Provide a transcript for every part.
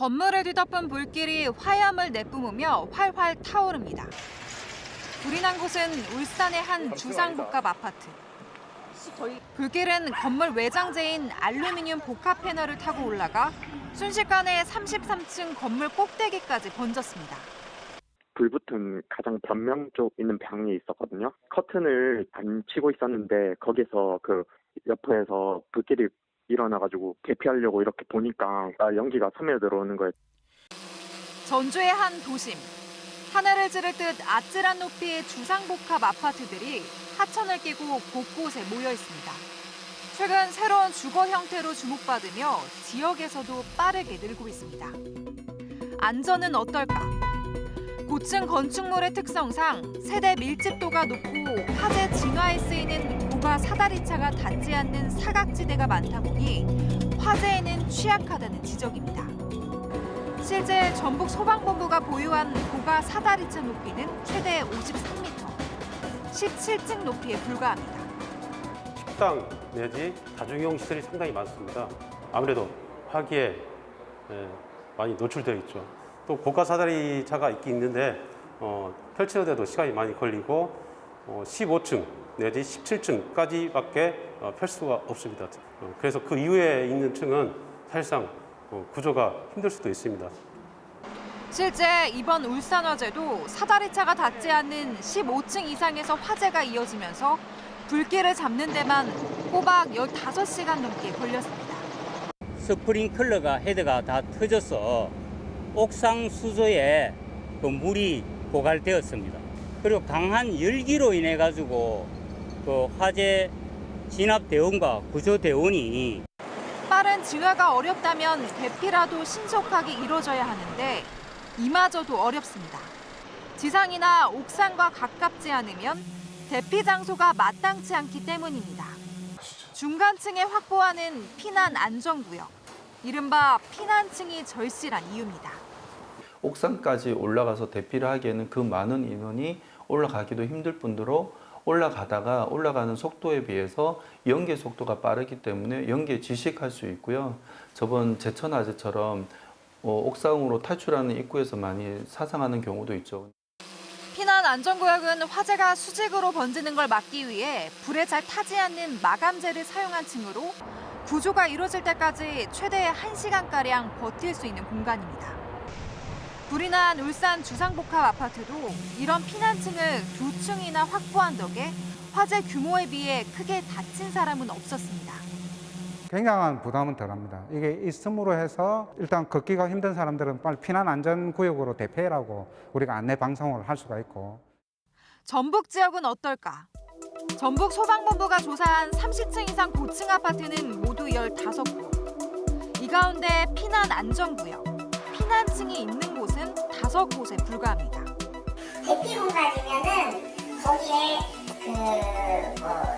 건물을 뒤덮은 불길이 화염을 내뿜으며 활활 타오릅니다. 불이 난 곳은 울산의 한 주상복합 아파트. 불길은 건물 외장재인 알루미늄 복합 패널을 타고 올라가 순식간에 33층 건물 꼭대기까지 번졌습니다. 불붙은 가장 변명 쪽 있는 방이 있었거든요. 커튼을 안 치고 있었는데 거기서 그 옆에서 불길이 일어나가지고 대피하려고 이렇게 보니까 연기가 스며들어오는 거예요. 전주의 한 도심. 하늘을 찌를 듯 아찔한 높이의 주상복합 아파트들이 하천을 끼고 곳곳에 모여 있습니다. 최근 새로운 주거 형태로 주목받으며 지역에서도 빠르게 늘고 있습니다. 안전은 어떨까? 고층 건축물의 특성상 세대 밀집도가 높고 화재 진화에 쓰이는 고가 사다리차가 닿지 않는 사각지대가 많다 보니 화재에는 취약하다는 지적입니다. 실제 전북 소방본부가 보유한 고가 사다리차 높이는 최대 53m, 17층 높이에 불과합니다. 식당 내지 다중이용 시설이 상당히 많습니다. 아무래도 화기에 많이 노출되어 있죠. 또 고가 사다리차가 있긴 있는데 펼치는데도 시간이 많이 걸리고 15층 내지 17층까지밖에 펼 수가 없습니다. 그래서 그 이후에 있는 층은 사실상 구조가 힘들 수도 있습니다. 실제 이번 울산 화재도 사다리차가 닿지 않는 15층 이상에서 화재가 이어지면서 불길을 잡는 데만 꼬박 15시간 넘게 걸렸습니다. 스프링클러가 헤드가 다 터져서 옥상 수조에 그 물이 고갈되었습니다. 그리고 강한 열기로 인해 가지고 그 화재 진압 대원과 구조 대원이 빠른 진화가 어렵다면 대피라도 신속하게 이루어져야 하는데 이마저도 어렵습니다. 지상이나 옥상과 가깝지 않으면 대피 장소가 마땅치 않기 때문입니다. 중간층에 확보하는 피난 안전구역, 이른바 피난층이 절실한 이유입니다. 옥상까지 올라가서 대피를 하기에는 그 많은 인원이 올라가기도 힘들 뿐더러 올라가다가 올라가는 속도에 비해서 연계 속도가 빠르기 때문에 연계에 질식할 수 있고요. 저번 제천 화재처럼 옥상으로 탈출하는 입구에서 많이 사상하는 경우도 있죠. 피난 안전구역은 화재가 수직으로 번지는 걸 막기 위해 불에 잘 타지 않는 마감재를 사용한 층으로 구조가 이루어질 때까지 최대 1시간가량 버틸 수 있는 공간입니다. 불이 난 울산 주상복합 아파트도 이런 피난층을 2층이나 확보한 덕에 화재 규모에 비해 크게 다친 사람은 없었습니다. 굉장한 부담은 덜합니다. 이게 있음으로 해서 일단 걷기가 힘든 사람들은 빨리 피난 안전 구역으로 대피하라고 우리가 안내 방송을 할 수가 있고. 전북 지역은 어떨까? 전북 소방본부가 조사한 30층 이상 고층 아파트는 모두 15곳. 이 가운데 피난 안전구역, 피난층이 있는 곳은 5곳에 불과합니다. 대피 공간이면은 거기에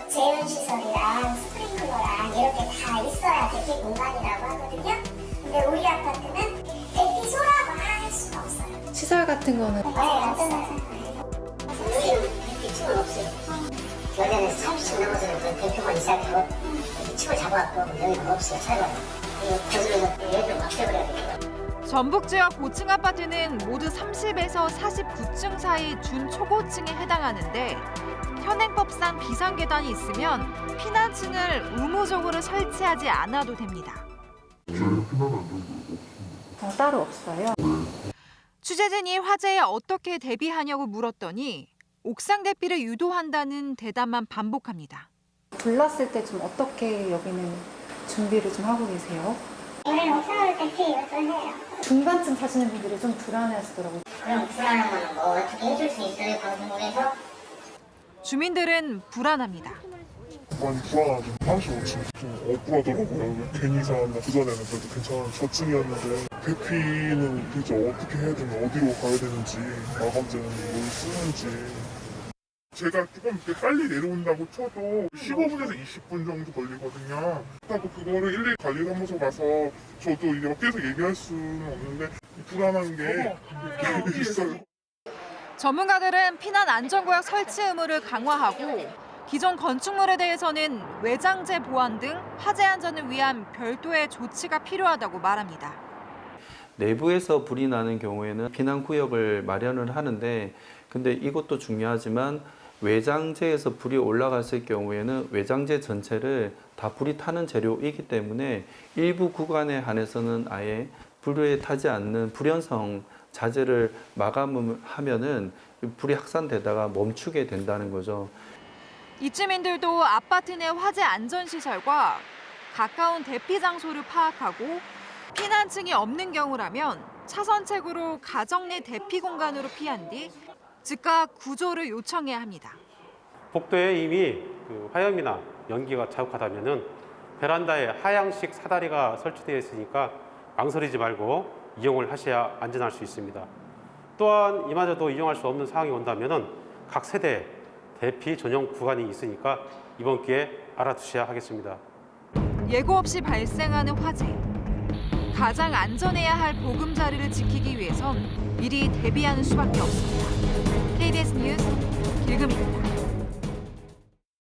재운시설이랑 스프링클러랑 이렇게 다 있어야 대피 공간이라고 하거든요. 근데 우리 아파트는 대피소라고 할 수가 없어요. 시설 같은 거는? 네, 없어요. 대피층은 없어요. 여기는 30층 넘어서는 대피만 있어야 대피층을 잡아갖고 여기는 없어요. 차이가. 거기는 여기를 막혀버려야 돼요. 전북 지역 고층 아파트는 모두 30에서 49층 사이 준초고층에 해당하는데 현행법상 비상계단이 있으면 피난층을 의무적으로 설치하지 않아도 됩니다. 따로 없어요. 취재진이 화재에 어떻게 대비하냐고 물었더니 옥상 대피를 유도한다는 대답만 반복합니다. 불났을 때 좀 어떻게 여기는 준비를 좀 하고 계세요? 우리는 옥상을 대피 요청해요. 중간층 사시는 분들이 좀 불안해하시더라고요. 그럼 불안한 거는 뭐 어떻게 해줄 수 있어요? 방송국에서? 주민들은 불안합니다. 많이 불안하죠. 35층 좀 억울하더라고요. 괜히 사람 그전에는 그래도 괜찮은 저층이었는데 대피는 대체 어떻게 해야 되나 어디로 가야 되는지 마감재는 뭘 쓰는지 제가 조금 이렇게 빨리 내려온다고 쳐도 15분에서 20분 정도 걸리거든요. 그렇다고 그거를 일일이 관리사무소 가서 저도 이제 계속 얘기할 수는 없는데 불안한 게 있어요. 전문가들은 피난 안전구역 설치 의무를 강화하고 기존 건축물에 대해서는 외장재 보안 등 화재 안전을 위한 별도의 조치가 필요하다고 말합니다. 내부에서 불이 나는 경우에는 피난 구역을 마련을 하는데, 근데 이것도 중요하지만 외장재에서 불이 올라갔을 경우에는 외장재 전체를 다 불이 타는 재료이기 때문에 일부 구간에 한해서는 아예 불에 타지 않는 불연성 자재를 마감을 하면은 불이 확산되다가 멈추게 된다는 거죠. 입주민들도 아파트 내 화재 안전 시설과 가까운 대피 장소를 파악하고 피난층이 없는 경우라면 차선책으로 가정 내 대피 공간으로 피한 뒤 즉각 구조를 요청해야 합니다. 복도에 이미 화염이나 연기가 자욱하다면은 베란다에 하향식 사다리가 설치되어 있으니까 망설이지 말고 이용을 하셔야 안전할 수 있습니다. 또한 이마저도 이용할 수 없는 상황이 온다면은 각 세대 대피 전용 구간이 있으니까 이번 기회에 알아두셔야 하겠습니다. 예고 없이 발생하는 화재. 가장 안전해야 할 보금자리를 지키기 위해선 미리 대비하는 수밖에 없습니다. KBS 뉴스 길금입니다.